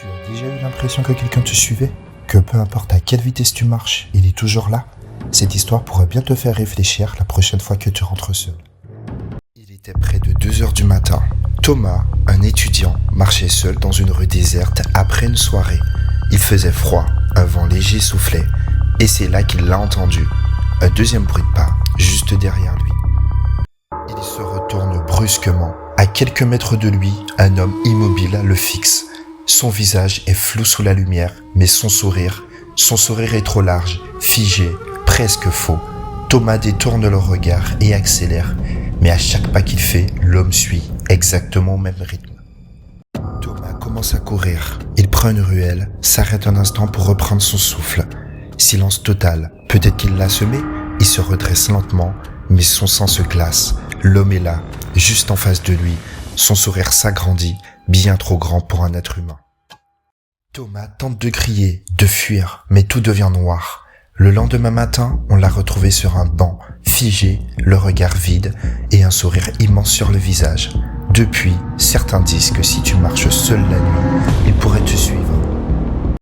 Tu as déjà eu l'impression que quelqu'un te suivait? Que peu importe à quelle vitesse tu marches, il est toujours là? Cette histoire pourrait bien te faire réfléchir la prochaine fois que tu rentres seul. Il était près de 2 heures du matin. Thomas, un étudiant, marchait seul dans une rue déserte après une soirée. Il faisait froid, un vent léger soufflait, et c'est là qu'il l'a entendu. Un deuxième bruit de pas, juste derrière lui. Il se retourne brusquement. À quelques mètres de lui, un homme immobile le fixe. Son visage est flou sous la lumière, mais son sourire est trop large, figé, presque faux. Thomas détourne le regard et accélère, mais à chaque pas qu'il fait, l'homme suit, exactement au même rythme. Thomas commence à courir. Il prend une ruelle, s'arrête un instant pour reprendre son souffle. Silence total. Peut-être qu'il l'a semé. Il se redresse lentement, mais son sang se glace. L'homme est là, juste en face de lui. Son sourire s'agrandit, bien trop grand pour un être humain. Thomas tente de crier, de fuir, mais tout devient noir. Le lendemain matin, on l'a retrouvé sur un banc, figé, le regard vide et un sourire immense sur le visage. Depuis, certains disent que si tu marches seul la nuit, il pourrait te suivre.